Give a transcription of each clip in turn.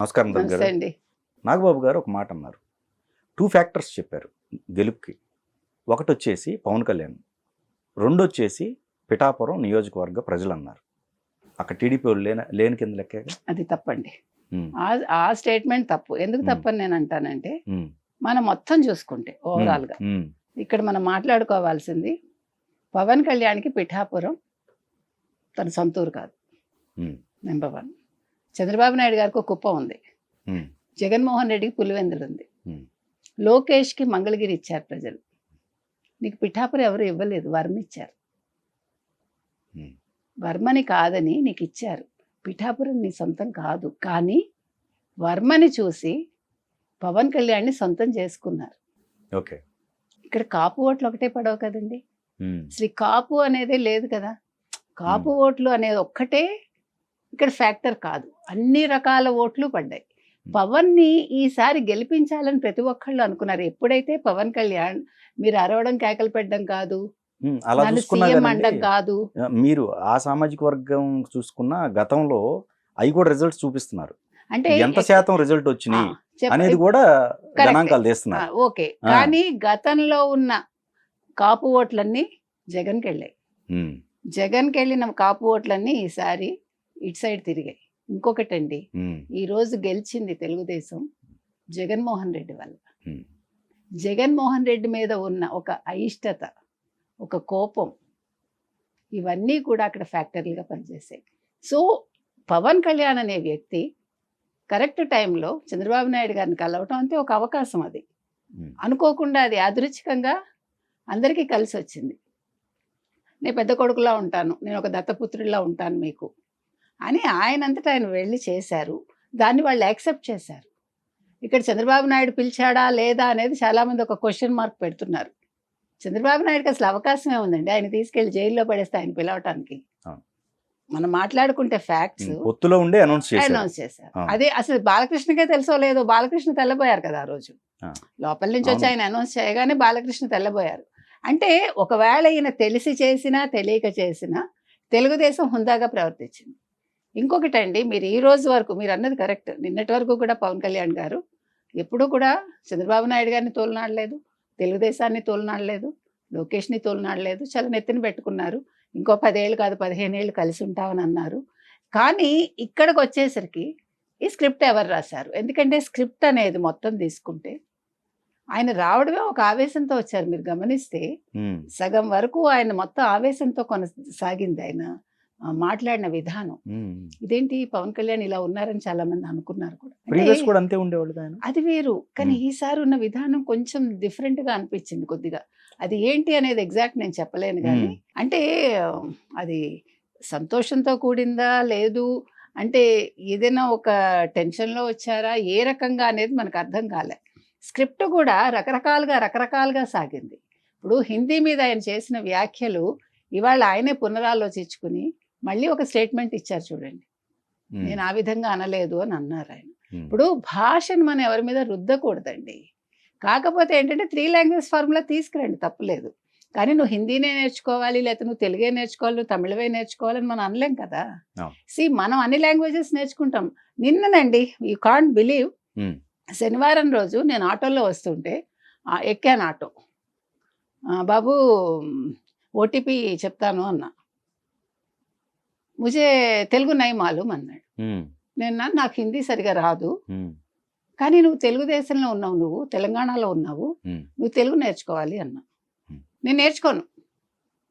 నమస్కారం నమస్తే దగ్గర అండి. నాగబాబు గారు ఒక మాట అన్నారు. 2 ఫ్యాక్టర్స్ చెప్పారు గెలుపుకి. ఒకటి వచ్చేసి పవన్ కళ్యాణ్, రెండు వచ్చేసి పిఠాపురం నియోజకవర్గ ప్రజలు అన్నారు. అక్కడ టీడీపీ వాళ్ళు లేని కింద లెక్క. అది తప్పండి. ఆ స్టేట్మెంట్ తప్పు. ఎందుకు తప్పని నేను అంటానంటే, మనం మొత్తం చూసుకుంటే ఓవరాల్ గా ఇక్కడ మనం మాట్లాడుకోవాల్సింది పవన్ కళ్యాణ్కి పిఠాపురం తన సొంతూరు కాదు. నెంబర్ 1. చంద్రబాబు నాయుడు గారికి ఒక కుప్పం ఉంది, జగన్మోహన్ రెడ్డికి పులివెందులు ఉంది, లోకేష్కి మంగళగిరి ఇచ్చారు ప్రజలు. నీకు పిఠాపురం ఎవరు ఇవ్వలేదు, వర్మ ఇచ్చారు. వర్మని కాదని నీకు ఇచ్చారు. పిఠాపురం నీ సొంతం కాదు, కానీ వర్మని చూసి పవన్ కళ్యాణ్ని సొంతం చేసుకున్నారు. ఓకే, ఇక్కడ కాపు ఓట్లు ఒకటే పడవు కదండి. అసలు కాపు అనేదే లేదు కదా. కాపు ఓట్లు అనేది ఒక్కటే ఇక్కడ ఫ్యాక్టర్ కాదు, అన్ని రకాల ఓట్లు పడ్డాయి. పవన్ని ఈసారి గెలిపించాలని ప్రతి ఒక్కళ్ళు అనుకున్నారు. ఎప్పుడైతే పవన్ కళ్యాణ్ మీరు అరవడం కేకలు పెట్టడం కాదు, నన్ను సీఎం అనడం కాదు. మీరు ఆ సామాజిక వర్గం చూసుకున్న గతంలో అవి కూడా రిజల్ట్స్ చూపిస్తున్నారు. అంటే ఎంత శాతం రిజల్ట్ వచ్చినాయి అనేది కూడా గణాంకాలు తీస్తున్నారు. ఓకే, కానీ గతంలో ఉన్న కాపు ఓట్లన్నీ జగన్కి వెళ్ళాయి. జగన్కి వెళ్ళిన కాపు ఓట్లన్నీ ఈసారి ఇటు సైడ్ తిరిగాయి. ఇంకొకటండి, ఈ రోజు గెలిచింది తెలుగుదేశం జగన్మోహన్ రెడ్డి వల్ల. జగన్మోహన్ రెడ్డి మీద ఉన్న ఒక అయిష్టత, ఒక కోపం, ఇవన్నీ కూడా అక్కడ ఫ్యాక్టరీలుగా పనిచేసాయి. సో పవన్ కళ్యాణ్ అనే వ్యక్తి కరెక్ట్ టైంలో చంద్రబాబు నాయుడు గారిని కలవటం అంటే ఒక అవకాశం. అది అనుకోకుండా, అది యాదృచ్ఛికంగా అందరికీ కలిసి వచ్చింది. నేను పెద్ద కొడుకులా ఉంటాను, నేను ఒక దత్తపుత్రుడిలా ఉంటాను మీకు అని ఆయనంతటా ఆయన వెళ్ళి చేశారు. దాన్ని వాళ్ళు యాక్సెప్ట్ చేశారు. ఇక్కడ చంద్రబాబు నాయుడు పిలిచాడా లేదా అనేది చాలామంది ఒక క్వశ్చన్ మార్క్ పెడుతున్నారు. చంద్రబాబు నాయుడుకి అసలు అవకాశమే ఉందండి, ఆయన తీసుకెళ్లి జైల్లో పడేస్తే ఆయన పిలవటానికి. మనం మాట్లాడుకుంటే ఫ్యాక్ట్స్ పొత్తులో ఉండే అనౌన్స్ చేశారు. అదే అసలు బాలకృష్ణకే తెలుసో లేదో, బాలకృష్ణ తెల్లబోయారు కదా ఆ రోజు. లోపల నుంచి వచ్చి ఆయన అనౌన్స్ చేయగానే బాలకృష్ణ తెల్లబోయారు. అంటే ఒకవేళ ఈయన తెలిసి చేసినా తెలియక చేసినా తెలుగుదేశం హుందాగా ప్రవర్తించింది. ఇంకొకటండి, మీరు ఈ రోజు వరకు మీరు అన్నది కరెక్ట్. నిన్నటి వరకు కూడా పవన్ కళ్యాణ్ గారు ఎప్పుడూ కూడా చంద్రబాబు నాయుడు గారిని తోలనాడలేదు, తెలుగుదేశాన్ని తోలనాడలేదు, లోకేష్ని తోలనాడలేదు. చాలా నెత్తిన పెట్టుకున్నారు. ఇంకో 10 ఏళ్ళు కాదు 15 ఏళ్ళు కలిసి ఉంటామని అన్నారు. కానీ ఇక్కడికి వచ్చేసరికి ఈ స్క్రిప్ట్ ఎవరు రాశారు? ఎందుకంటే స్క్రిప్ట్ అనేది మొత్తం తీసుకుంటే ఆయన రావడమే ఒక ఆవేశంతో వచ్చారు. మీరు గమనిస్తే సగం వరకు ఆయన మొత్తం ఆవేశంతో కొనసాగింది ఆయన మాట్లాడిన విధానం. ఇదేంటి పవన్ కళ్యాణ్ ఇలా ఉన్నారని చాలా మంది అనుకున్నారు కూడా. అంతే ఉండేవాళ్ళు. అది వేరు, కానీ ఈసారి ఉన్న విధానం కొంచెం డిఫరెంట్ గా అనిపించింది కొద్దిగా. అది ఏంటి అనేది ఎగ్జాక్ట్ నేను చెప్పలేను, కానీ అంటే అది సంతోషంతో కూడిందా లేదు అంటే ఏదైనా ఒక టెన్షన్లో వచ్చారా ఏ రకంగా అనేది మనకు అర్థం కాలే. స్క్రిప్ట్ కూడా రకరకాలుగా సాగింది. ఇప్పుడు హిందీ మీద ఆయన చేసిన వ్యాఖ్యలు ఇవాళ ఆయనే పునరాలోచించుకుని మళ్ళీ ఒక స్టేట్మెంట్ ఇచ్చారు చూడండి. నేను ఆ విధంగా అనలేదు అని అన్నారు ఆయన. ఇప్పుడు భాషను మనం ఎవరి మీద రుద్దకూడదండి. కాకపోతే ఏంటంటే 3 లాంగ్వేజ్ ఫార్ములా తీసుకురండి, తప్పులేదు. కానీ నువ్వు హిందీనే నేర్చుకోవాలి, లేకపోతే నువ్వు తెలుగే నేర్చుకోవాలి, నువ్వు తమిళవే నేర్చుకోవాలని మనం అనలేం కదా. మనం అన్ని లాంగ్వేజెస్ నేర్చుకుంటాం. నిన్ననండి, యూ కాంట్ బిలీవ్, శనివారం రోజు నేను ఆటోలో వస్తుంటే ఎక్కాను ఆటో. బాబు ఓటీపీ చెప్తాను అన్నా. ముజే తెలుగు నై మాలూమ్ అన్నాడు. నేను నాకు హిందీ సరిగా రాదు, కానీ నువ్వు తెలుగుదేశంలో ఉన్నావు, నువ్వు తెలంగాణలో ఉన్నావు, నువ్వు తెలుగు నేర్చుకోవాలి అన్నా. నేను నేర్చుకోను,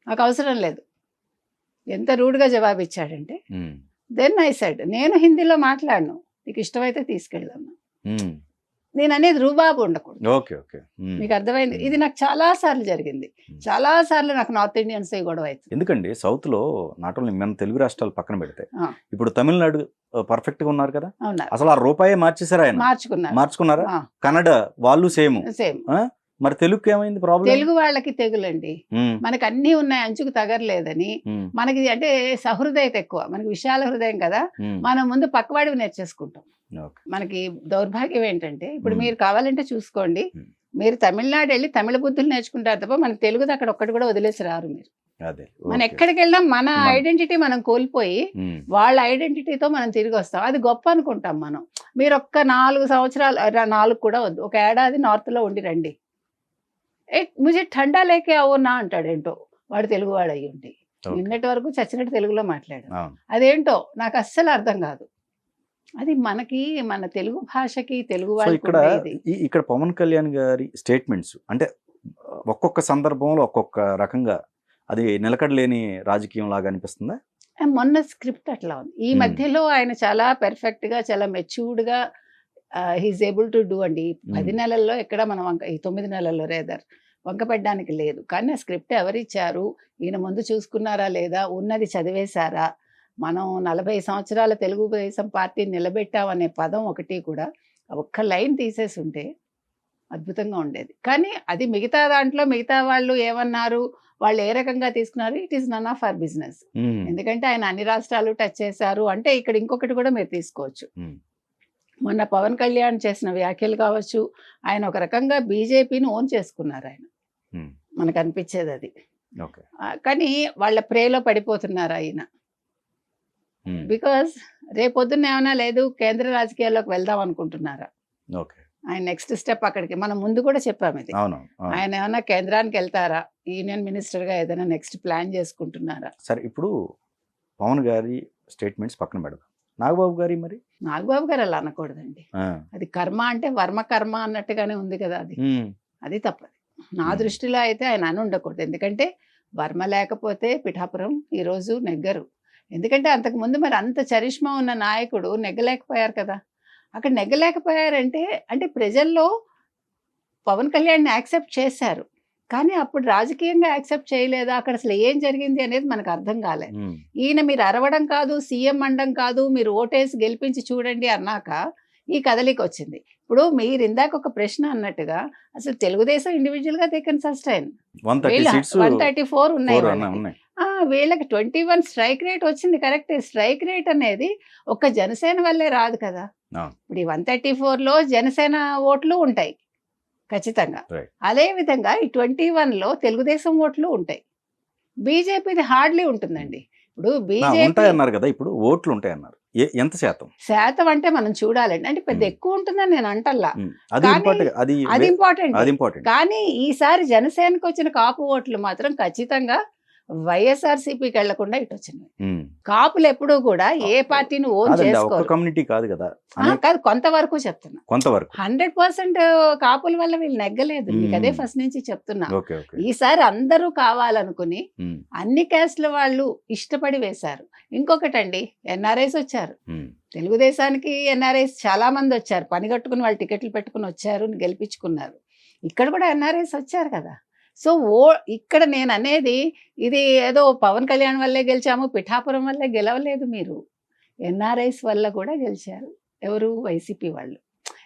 నాకు అవసరం లేదు. ఎంత రూడ్గా జవాబు ఇచ్చాడంటే, దెన్ ఐ సెడ్ నేను హిందీలో మాట్లాడను, నీకు ఇష్టమైతే తీసుకెళ్ళాను. నేను అనేది రూబాబు ఉండకూడదు. మీకు అర్థమైంది? ఇది నాకు చాలా సార్లు జరిగింది. చాలా సార్లు నాకు నార్త్ ఇండియన్స్ గొడవ అవుతుంది. ఎందుకండి సౌత్ లో నాట్ ఓన్లీ మన తెలుగు రాష్ట్రాలు పక్కన పెడితే ఇప్పుడు తమిళనాడు పర్ఫెక్ట్ గా ఉన్నారు కదా. అసలు ఆ రూపాయే మార్చేసారు ఆయన. మార్చుకున్నారా? కన్నడ వాళ్ళు సేమ్. మరి తెలుగుకి ఏమైంది ప్రాబ్లం? తెలుగు వాళ్ళకి తెగులండి, మనకి అన్ని ఉన్నాయి, అంచుకు తగరలేదని. మనకి అంటే సహృదయత ఎక్కువ, మనకి విశాల హృదయం కదా. మనం ముందు పక్కవాడివి నేర్చేసుకుంటాం. మనకి దౌర్భాగ్యం ఏంటంటే, ఇప్పుడు మీరు కావాలంటే చూసుకోండి, మీరు తమిళనాడు వెళ్ళి తమిళ బుద్ధులు నేర్చుకుంటారు తప్ప మనకి తెలుగుది అక్కడ ఒక్కటి కూడా వదిలేసి రారు మీరు. అదే మనం ఓకే. ఎక్కడికి వెళ్ళినా మన మన- ఐడెంటిటీ మనం కోల్పోయి ఉమ్, వాళ్ళ ఐడెంటిటీతో మనం తిరిగి వస్తాం. అది గొప్ప అనుకుంటాం మనం. మీరు ఒక్క 4 సంవత్సరాలు 4 కూడా వద్దు. ఒక ఏడాది నార్త్‌లో ఉండి రండి. ముझे ठंडा लेके आओ నా అంటాడేంటో. వాడు తెలుగువాడు అయ్యుండి. ఓకే. నిన్నటి వరకు చచ్చినట్టు తెలుగులో మాట్లాడాడు. అవును. అదేంటో నాకు అస్సలు అర్థం కాదు. అది మనకి మన తెలుగు భాషకి తెలుగు సో వాళ్ళకి ఇక్కడ ఉండే ఇది. ఇక్కడ పవన్ కళ్యాణ్ గారి స్టేట్మెంట్స్ అంటే ఒక్కొక్క సందర్భంలో ఒక్కొక్క రకంగా అది నిలకడలేని రాజకీయం లాగా అనిపిస్తుందా? మొన్న స్క్రిప్ట్ అట్లా ఉంది. ఈ మ్మ్. మధ్యలో ఆయన చాలా పెర్ఫెక్ట్‌గా చాలా మెచ్యూర్డ్‌గా హీస్ ఏబుల్ టు డూ అండి. ఈ 10 నెలల్లో ఎక్కడ మనం ఈ 9 నెలల్లో రేదర్ వంక పెట్టడానికి లేదు. కానీ ఆ స్క్రిప్ట్ ఎవరిచ్చారు? ఈయన ముందు చూసుకున్నారా లేదా? ఉన్నది చదివేశారా? మనం 40 సంవత్సరాల తెలుగుదేశం పార్టీని నిలబెట్టామనే పదం ఒకటి కూడా ఒక్క లైన్ తీసేసుంటే అద్భుతంగా ఉండేది. కానీ అది మిగతా దాంట్లో మిగతా వాళ్ళు ఏమన్నారు? వాళ్ళు ఏ రకంగా తీసుకున్నారు? It is none of our business. Um, ఎందుకంటే ఆయన అన్ని రాష్ట్రాలు టచ్ చేశారు అంటే ఇక్కడ ఇంకొకటి కూడా మీరు తీసుకోవచ్చు. ఉమ్, మొన్న పవన్ కళ్యాణ్ చేసిన వ్యాఖ్యలు కావచ్చు, ఆయన ఒక రకంగా బీజేపీని ఓన్ చేసుకున్నారు ఆయన. ఉమ్, మనకు అనిపించేది అది. ఓకే. కానీ వాళ్ళ ప్రేలో పడిపోతున్నారు ఆయన. ఉమ్, బికాజ్ రేపొద్దున్న ఏమైనా లేదు కేంద్ర రాజకీయాల్లోకి వెళ్దాం అనుకుంటున్నారా? ఓకే. ఆయన నెక్స్ట్ స్టెప్ అక్కడికి మనం ముందు కూడా చెప్పాము ఇది. అవును, అవును. ఆయన ఏమైనా కేంద్రానికి వెళ్తారా? యూనియన్ మినిస్టర్గా ఏదైనా నెక్స్ట్ ప్లాన్ చేసుకుంటున్నారా? సరే ఇప్పుడు పవన్ గారి స్టేట్మెంట్స్ పక్కన పెడదాం. నాగబాబు గారి మరి నాగబాబు గారు అలా అనకూడదండి. ఆ, అది కర్మ అంటే వర్మ కర్మ అన్నట్టుగానే ఉంది కదా అది. ఉమ్, అది తప్పది. నా మ్మ్. దృష్టిలో అయితే ఆయన అని ఉండకూడదు. ఎందుకంటే వర్మ లేకపోతే పిఠాపురం ఈరోజు నెగ్గరు. ఎందుకంటే అంతకుముందు మరి అంత చరిష్మా ఉన్న నాయకుడు నెగ్గలేకపోయారు కదా. అక్కడ నెగ్గలేకపోయారంటే అంటే ప్రజల్లో పవన్ కళ్యాణ్ని యాక్సెప్ట్ చేశారు. కానీ అప్పుడు రాజకీయంగా యాక్సెప్ట్ చేయలేదా? అక్కడ అసలు ఏం జరిగింది అనేది మనకు అర్థం కాలేదు. ఉమ్, ఈయన మీరు అరవడం కాదు, సీఎం అనడం కాదు, మీరు ఓటేసి గెలిపించి చూడండి అన్నాక ఈ కదలిక వచ్చింది. ఇప్పుడు మీరు ఇందాక ఒక ప్రశ్న అన్నట్టుగా అసలు తెలుగుదేశం ఇండివిజువల్ గా దే కెన్ సస్టైన్ 130 సీట్స్ 134 ఉన్నాయి వాళ్ళకి. ఉన్నాయి. వీళ్ళకి 21 స్ట్రైక్ రేట్ వచ్చింది కరెక్టే. స్ట్రైక్ రేట్ అనేది ఒక్క జనసేన వల్లే రాదు కదా. అవును. ఇప్పుడు ఈ 134లో జనసేన ఓట్లు ఉంటాయి ఖచ్చితంగా. Right. అదే విధంగా ఈ 21లో తెలుగుదేశం ఓట్లు ఉంటాయి. బీజేపీది హార్డ్లీ ఉంటుందండి. ఇప్పుడు బీజేపీ ఉంటాయన్నారు కదా, ఇప్పుడు ఓట్లు ఉంటాయన్నారు. ఎంత శాతం? శాతం అంటే మనం చూడాలండి. అంటే పెద్ద ఎక్కువ ఉంటుందని నేను అంటల్లా. ఉమ్, అది కానీ ఇంపార్టెంట్. అది అది ఇంపార్టెంట్. ఇంపార్టెంట్. కానీ ఈసారి జనసేనకు వచ్చిన కాపు ఓట్లు మాత్రం ఖచ్చితంగా వైఎస్ఆర్సీపీకి వెళ్లకుండా ఇటు వచ్చినాయి. ఉమ్, కాపులు ఎప్పుడూ కూడా ఏ పార్టీని ఓన్ కాదండి, ఆ ఒక్క చేసుకోరు. కమ్యూనిటీ కాదు కదా, కాదు కొంతవరకు చెప్తున్నా. కొంతవరకు. 100% కాపుల వల్ల వీళ్ళు నెగ్గలేదు. మీకు అదే ఫస్ట్ నుంచి చెప్తున్నా. Okay, okay. ఈసారి అందరూ కావాలనుకుని ఉమ్, అన్ని క్యాస్ట్ల వాళ్ళు ఇష్టపడి వేశారు. ఇంకొకటండి ఎన్ఆర్ఐస్ వచ్చారు. ఉమ్, తెలుగుదేశానికి ఎన్ఆర్ఐస్ చాలా మంది వచ్చారు. పని కట్టుకుని వాళ్ళు టికెట్లు పెట్టుకుని వచ్చారు, గెలిపించుకున్నారు. ఇక్కడ కూడా ఎన్ఆర్ఐస్ వచ్చారు కదా. సో ఇక్కడ నేను అనేది ఇది ఏదో పవన్ కళ్యాణ్ వల్లే గెలిచాము, పిఠాపురం వల్లే గెలవలేదు. మీరు ఎన్ఆర్ఐస్ వల్ల కూడా గెలిచారు. ఎవరు? వైసీపీ వాళ్ళు.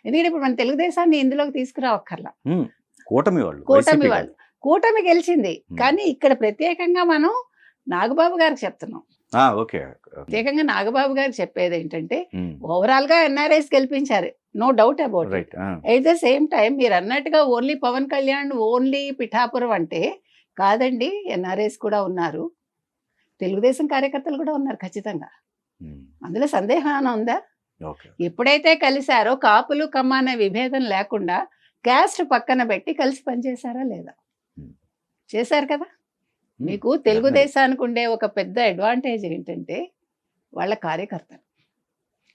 ఎందుకంటే ఇప్పుడు మన తెలుగుదేశాన్ని ఇందులోకి తీసుకురావక్కర్లా. ఉమ్, కూటమి వాళ్ళు, కూటమి వైసీపీ వాళ్ళు. కూటమి గెలిచింది. కానీ ఇక్కడ ప్రత్యేకంగా మనం నాగబాబు గారికి చెప్తున్నాం. ఓకే. ప్రత్యేకంగా నాగబాబు గారు చెప్పేది ఏంటంటే ఉమ్, ఓవరాల్ గా ఎన్ఆర్ఐస్ గెలిపించారు, no doubt about it. Right. At the same time మీరు అన్నట్టుగా ఓన్లీ పవన్ కళ్యాణ్ ఓన్లీ పిఠాపురం అంటే కాదండి. ఎన్ఆర్ఐస్ కూడా ఉన్నారు, తెలుగుదేశం కార్యకర్తలు కూడా ఉన్నారు ఖచ్చితంగా. ఉమ్, అందులో సందేహం ఏమైనా ఉందా? ఓకే. ఎప్పుడైతే కలిశారో కాపులు కమ్మ అనే విభేదం లేకుండా క్యాస్ట్ పక్కన పెట్టి కలిసి పనిచేశారా లేదా? Hmm. చేశారు కదా. ఉమ్, మీకు తెలుగుదేశానికి ఉండే ఒక పెద్ద అడ్వాంటేజ్ ఏంటంటే వాళ్ళ కార్యకర్తలు.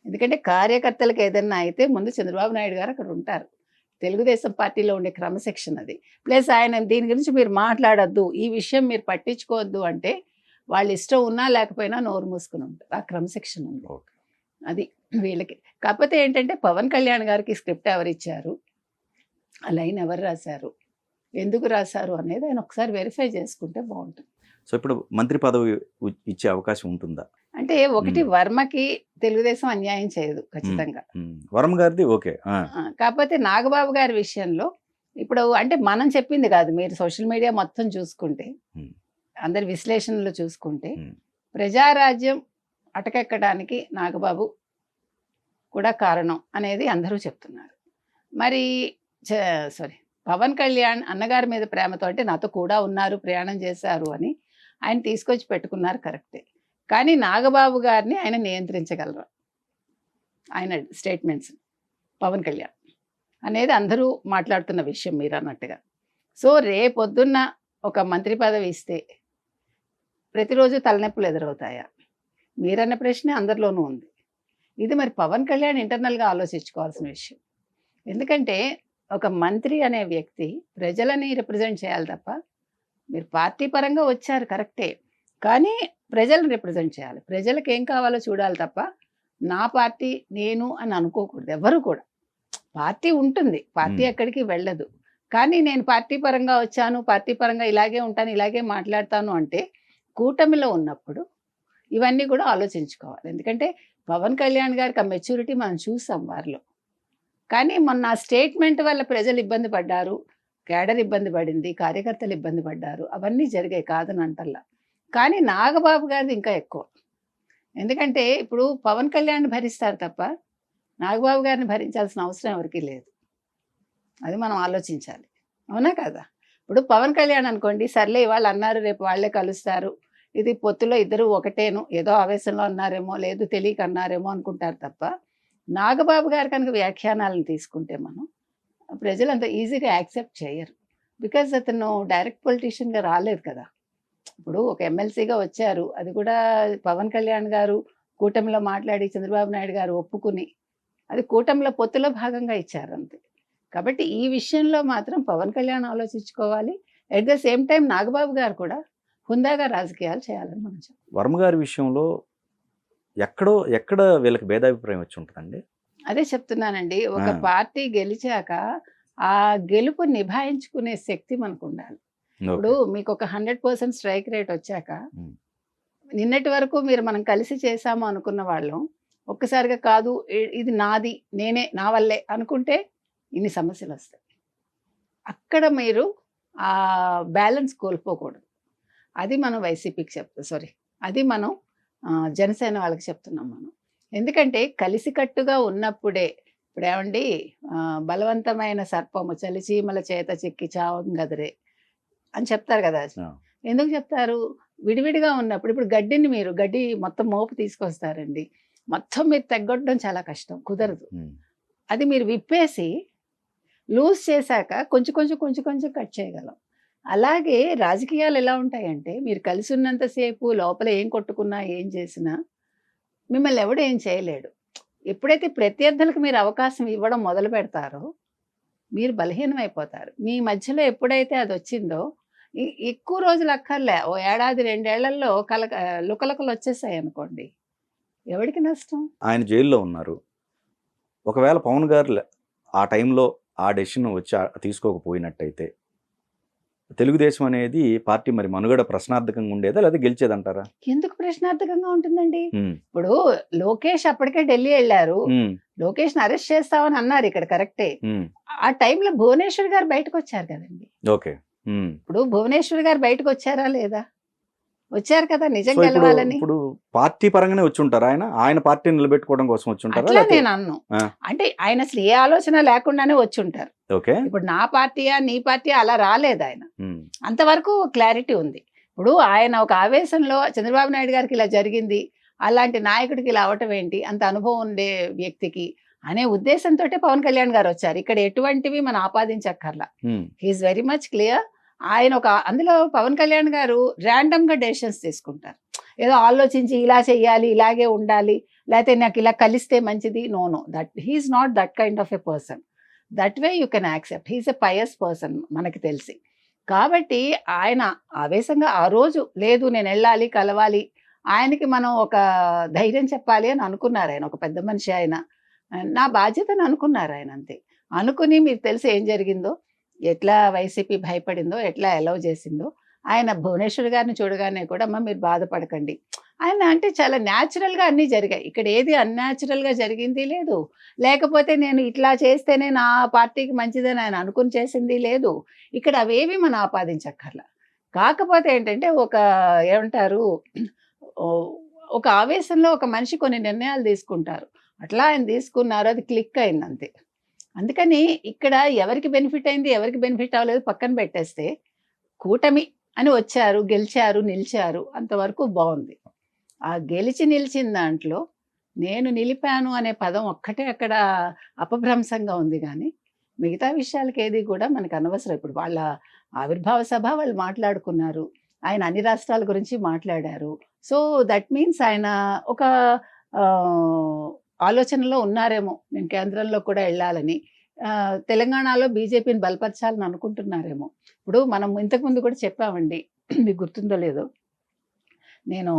ఎందుకంటే కార్యకర్తలకు ఏదన్నా అయితే ముందు చంద్రబాబు నాయుడు గారు అక్కడ ఉంటారు. తెలుగుదేశం పార్టీలో ఉండే క్రమశిక్షణ అది. ప్లస్ ఆయన దీని గురించి మీరు మాట్లాడొద్దు, ఈ విషయం మీరు పట్టించుకోవద్దు అంటే వాళ్ళ ఇష్టం ఉన్నా లేకపోయినా నోరు మూసుకుని ఉంటారు. ఆ క్రమశిక్షణ ఉంది. ఓకే. అది వీళ్ళకి. కాకపోతే ఏంటంటే పవన్ కళ్యాణ్ గారికి స్క్రిప్ట్ ఎవరు ఇచ్చారు, ఆ లైన్ ఎవరు రాశారు, ఎందుకు రాశారు అనేది ఆయన ఒకసారి వెరిఫై చేసుకుంటే బాగుంటుంది. సో ఇప్పుడు మంత్రి పదవి ఇచ్చే అవకాశం ఉంటుందా? అంటే ఒకటి వర్మకి తెలుగుదేశం అన్యాయం చేయదు ఖచ్చితంగా. వరం గారిది ఓకే. కాకపోతే నాగబాబు గారి విషయంలో ఇప్పుడు అంటే మనం చెప్పింది కాదు, మీరు సోషల్ మీడియా మొత్తం చూసుకుంటే అందరి విశ్లేషణలు చూసుకుంటే ప్రజారాజ్యం అటకెక్కడానికి నాగబాబు కూడా కారణం అనేది అందరూ చెప్తున్నారు. మరి పవన్ కళ్యాణ్ అన్నగారి మీద ప్రేమతో అంటే నాతో కూడా ఉన్నారు, ప్రయాణం చేశారు అని ఆయన తీసుకొచ్చి పెట్టుకున్నారు కరెక్టే. కానీ నాగబాబు గారిని ఆయన నియంత్రించగలరు, ఆయన స్టేట్మెంట్స్, పవన్ కళ్యాణ్ అనేది అందరూ మాట్లాడుతున్న విషయం మీరు అన్నట్టుగా. సో రేపొద్దున్న ఒక మంత్రి పదవి ఇస్తే ప్రతిరోజు తలనొప్పులు ఎదురవుతాయా మీరన్న ప్రశ్న అందరిలోనూ ఉంది. ఇది మరి పవన్ కళ్యాణ్ ఇంటర్నల్గా ఆలోచించుకోవాల్సిన విషయం. ఎందుకంటే ఒక మంత్రి అనే వ్యక్తి ప్రజలని రిప్రజెంట్ చేయాలి తప్ప, మీరు పార్టీ పరంగా వచ్చారు కరెక్టే, కానీ ప్రజలను రిప్రజెంట్ చేయాలి. ప్రజలకు ఏం కావాలో చూడాలి తప్ప నా పార్టీ నేను అని అనుకోకూడదు ఎవరు కూడా. పార్టీ ఉంటుంది, పార్టీ ఎక్కడికి వెళ్ళదు. కానీ నేను పార్టీ పరంగా వచ్చాను, పార్టీ పరంగా ఇలాగే ఉంటాను, ఇలాగే మాట్లాడతాను అంటే కూటమిలో ఉన్నప్పుడు ఇవన్నీ కూడా ఆలోచించుకోవాలి. ఎందుకంటే పవన్ కళ్యాణ్ గారికి ఆ మెచ్యూరిటీ మనం చూసాం వారిలో. కానీ మొన్న స్టేట్మెంట్ వల్ల ప్రజలు ఇబ్బంది పడ్డారు, కేడర్ ఇబ్బంది పడింది, కార్యకర్తలు ఇబ్బంది పడ్డారు, అవన్నీ జరిగాయి కాదని అంటల్లా. కానీ నాగబాబు గారిది ఇంకా ఎక్కువ. ఎందుకంటే ఇప్పుడు పవన్ కళ్యాణ్ భరిస్తారు తప్ప నాగబాబు గారిని భరించాల్సిన అవసరం ఎవరికీ లేదు. అది మనం ఆలోచించాలి, అవునా కదా? ఇప్పుడు పవన్ కళ్యాణ్ అనుకోండి, సర్లే వాళ్ళు అన్నారు రేపు వాళ్ళే కలుస్తారు, ఇది పొత్తులో ఇద్దరు ఒకటేను, ఏదో ఆవేశంలో అన్నారేమో, లేదు తెలియక అన్నారేమో అనుకుంటారు తప్ప, నాగబాబు గారు కనుక వ్యాఖ్యానాలను తీసుకుంటే మనం ప్రజలు అంత ఈజీగా యాక్సెప్ట్ చేయరు. బికాజ్ అతను డైరెక్ట్ పొలిటీషియన్గా రాలేదు కదా. ఇప్పుడు ఒక ఎమ్మెల్సీగా వచ్చారు, అది కూడా పవన్ కళ్యాణ్ గారు కూటమిలో మాట్లాడి చంద్రబాబు నాయుడు గారు ఒప్పుకుని, అది కూటమిలో పొత్తులో భాగంగా ఇచ్చారు అంతే. కాబట్టి ఈ విషయంలో మాత్రం పవన్ కళ్యాణ్ ఆలోచించుకోవాలి. At the same time Nagababu గారు కూడా హుందాగా రాజకీయాలు చేయాలని మనం చెప్పాలి. వర్మ గారి విషయంలో ఎక్కడ వీళ్ళకి భేదాభిప్రాయం వచ్చి ఉంటుందండి? అదే చెప్తున్నానండి, ఒక పార్టీ గెలిచాక ఆ గెలుపు నిభాయించుకునే శక్తి మనకు ఉండాలి. ఇప్పుడు మీకు ఒక 100% స్ట్రైక్ రేట్ వచ్చాక నిన్నటి వరకు మీరు మనం కలిసి చేసాము అనుకున్న వాళ్ళం ఒక్కసారిగా కాదు ఇది నాది, నేనే, నా వల్లే అనుకుంటే ఇన్ని సమస్యలు వస్తాయి. అక్కడ మీరు ఆ బ్యాలెన్స్ కోల్పోకూడదు. అది మనం వైసీపీకి అది మనం జనసేన వాళ్ళకి చెప్తున్నాం మనం. ఎందుకంటే కలిసికట్టుగా ఉన్నప్పుడే, ఇప్పుడు ఏమండి బలవంతమైన సర్పము చలిచీమల చేత చెక్కి చావంగదరే అని చెప్తారు కదా. ఎందుకు చెప్తారు? విడివిడిగా ఉన్నప్పుడు, ఇప్పుడు గడ్డి మొత్తం మోపు తీసుకొస్తారండి, మొత్తం మీరు తెగ్గొట్టడం చాలా కష్టం, కుదరదు. అది మీరు విప్పేసి లూజ్ చేశాక కొంచెం కొంచెం కట్ చేయగలం. అలాగే రాజకీయాలు ఎలా ఉంటాయంటే, మీరు కలిసి ఉన్నంతసేపు లోపల ఏం కొట్టుకున్నా ఏం చేసినా మిమ్మల్ని ఎవడు ఏం చేయలేడు. ఎప్పుడైతే ప్రత్యర్థులకు మీరు అవకాశం ఇవ్వడం మొదలు పెడతారో మీరు బలహీనమైపోతారు. మీ మధ్యలో ఎప్పుడైతే అది వచ్చిందో ఎక్కువ రోజులు అక్కర్లే, ఓ ఏడాది 2 ఏళ్లలో లుకలుకలు వచ్చేసాయి అనుకోండి, ఎవరికి నష్టం? ఆయన జైల్లో ఉన్నారు. ఒకవేళ పవన్ గారు ఆ టైంలో ఆ డెసిషన్ తీసుకోకపోయినట్టయితే తెలుగుదేశం అనేది పార్టీ మరి మనుగడ ప్రశ్నార్థకంగా ఉండేదా లేదా గెలిచేదంటారా? ఎందుకు ప్రశ్నార్థకంగా ఉంటుందండి? ఇప్పుడు లోకేష్ అప్పటికే ఢిల్లీ వెళ్ళారు, లోకేష్ ని అరెస్ట్ చేస్తామని అన్నారు ఇక్కడ, కరెక్టే. ఆ టైంలో భువనేశ్వర్ గారు బయటకు వచ్చారు కదండి. ఓకే, ఇప్పుడు భువనేశ్వర్ గారు బయటకు వచ్చారా లేదా? వచ్చారు కదా, నిజం గెలవాలని. ఇప్పుడు పార్టీ పరంగానే వచ్చి ఉంటారు, ఆయన పార్టీ నిలబెట్టుకోవడం కోసం వచ్చి ఉంటారు. అట్లా నేను అన్ను, అంటే ఆయన అసలు ఏ ఆలోచన లేకుండానే వచ్చి ఉంటారు. ఇప్పుడు నా పార్టీయా నీ పార్టీ అలా రాలేదు ఆయన, అంతవరకు క్లారిటీ ఉంది. ఇప్పుడు ఆయన ఒక ఆవేశంలో చంద్రబాబు నాయుడు గారికి ఇలా జరిగింది, అలాంటి నాయకుడికి ఇలా అవటం ఏంటి, అంత అనుభవం ఉండే వ్యక్తికి అనే ఉద్దేశంతో పవన్ కళ్యాణ్ గారు వచ్చారు. ఇక్కడ ఎటువంటివి మనం ఆపాదించక్కర్లా, హీఈస్ వెరీ మచ్ క్లియర్. ఆయన అందులో పవన్ కళ్యాణ్ గారు ర్యాండమ్ గా డెసిషన్స్ తీసుకుంటారు, ఏదో ఆలోచించి ఇలా చెయ్యాలి, ఇలాగే ఉండాలి, లేకపోతే నాకు ఇలా కలిస్తే మంచిది. No, that he's not that kind of a person. That way you can accept, he's a pious person మనకి తెలిసి. కాబట్టి ఆయన ఆవేశంగా ఆ రోజు లేదు నేను వెళ్ళాలి, కలవాలి, ఆయనకి మనం ఒక ధైర్యం చెప్పాలి అని అనుకున్నారు. ఆయన ఒక పెద్ద మనిషి, ఆయన నా బాధ్యతను అనుకున్నారు ఆయన, అంతే. అనుకుని మీకు తెలిసి ఏం జరిగిందో, ఎట్లా వైసీపీ భయపడిందో, ఎట్లా అలౌ చేసిందో. ఆయన భువనేశ్వర్ గారిని చూడగానే కూడా అమ్మ మీరు బాధపడకండి, ఆయన అంటే చాలా న్యాచురల్గా అన్నీ జరిగాయి. ఇక్కడ ఏది అన్యాచురల్గా జరిగింది లేదు, లేకపోతే నేను ఇట్లా చేస్తేనే నా పార్టీకి మంచిదని ఆయన అనుకుని చేసింది లేదు. ఇక్కడ అవేవి మనం ఆపాదించక్కర్లా. కాకపోతే ఏంటంటే ఏమంటారు, ఒక ఆవేశంలో ఒక మనిషి కొన్ని నిర్ణయాలు తీసుకుంటారు, అట్లా ఆయన తీసుకున్నారు, అది క్లిక్ అయింది అంతే. అందుకని ఇక్కడ ఎవరికి బెనిఫిట్ అయింది ఎవరికి బెనిఫిట్ అవ్వలేదు పక్కన పెట్టేస్తే, కూటమి అని వచ్చారు, గెలిచారు, నిలిచారు, అంతవరకు బాగుంది. ఆ గెలిచి నిలిచిన దాంట్లో నేను నిలిపాను అనే పదం ఒక్కటే అక్కడ అపభ్రంశంగా ఉంది కానీ మిగతా విషయాలకి ఏది కూడా మనకు అనవసరం. ఇప్పుడు వాళ్ళ ఆవిర్భావ సభ వాళ్ళు మాట్లాడుకున్నారు, ఆయన అన్ని రాష్ట్రాల గురించి మాట్లాడారు. సో దట్ మీన్స్ ఆయన ఒక ఆ, ఆలోచనలో ఉన్నారేమో, నేను కేంద్రంలో కూడా వెళ్ళాలని, తెలంగాణలో బీజేపీని బలపరచాలని అనుకుంటున్నారేమో. ఇప్పుడు మనం ఇంతకుముందు కూడా చెప్పామండి, మీకు గుర్తుందో లేదో, నేను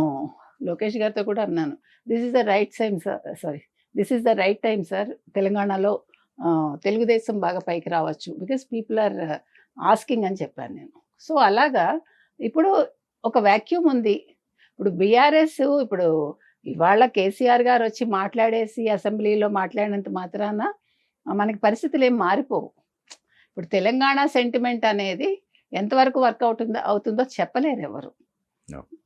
లోకేష్ గారితో కూడా అన్నాను, this is the right time sir, sorry, this is the right time sir, తెలంగాణలో తెలుగుదేశం బాగా పైకి రావచ్చు, బికాస్ పీపుల్ ఆర్ ఆస్కింగ్ అని చెప్పాను నేను. సో అలాగా ఇప్పుడు ఒక వాక్యూమ్ ఉంది. ఇప్పుడు బీఆర్ఎస్ ఇప్పుడు ఇవాళ కేసీఆర్ గారు వచ్చి మాట్లాడేసి అసెంబ్లీలో మాట్లాడినంత మాత్రాన మనకి పరిస్థితులు ఏం మారిపోవు. ఇప్పుడు తెలంగాణ సెంటిమెంట్ అనేది ఎంతవరకు వర్క్ అవుతుందో చెప్పలేరు ఎవరు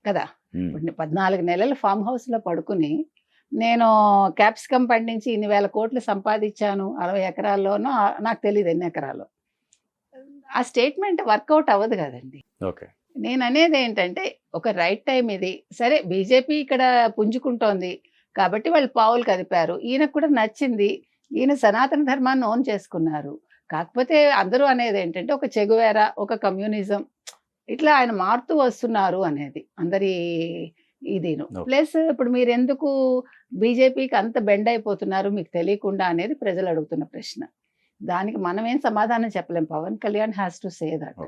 కదా. ఇప్పుడు 14 నెలలు ఫామ్ హౌస్లో పడుకుని నేను క్యాప్సికమ్ పండించి ఇన్ని వేల కోట్లు సంపాదించాను 60 ఎకరాల్లోనో, నాకు తెలియదు ఎన్ని ఎకరాలు, ఆ స్టేట్మెంట్ వర్కౌట్ అవ్వదు కదండి. ఓకే, నేను అనేది ఏంటంటే ఒక రైట్ టైం ఇది. సరే బీజేపీ ఇక్కడ పుంజుకుంటోంది కాబట్టి వాళ్ళు పావులు కదిపారు, ఈయనకు కూడా నచ్చింది, ఈయన సనాతన ధర్మాన్ని ఓన్ చేసుకున్నారు. కాకపోతే అందరూ అనేది ఏంటంటే ఒక చెగువేరా, ఒక కమ్యూనిజం, ఇట్లా ఆయన మారుతూ వస్తున్నారు అనేది అందరి ఇదిను. ప్లస్ ఇప్పుడు మీరు ఎందుకు బీజేపీకి అంత బెండ్ అయిపోతున్నారు మీకు తెలియకుండా అనేది ప్రజలు అడుగుతున్న ప్రశ్న. దానికి మనం ఏం సమాధానం చెప్పలేం. Pawan Kalyan has to say that.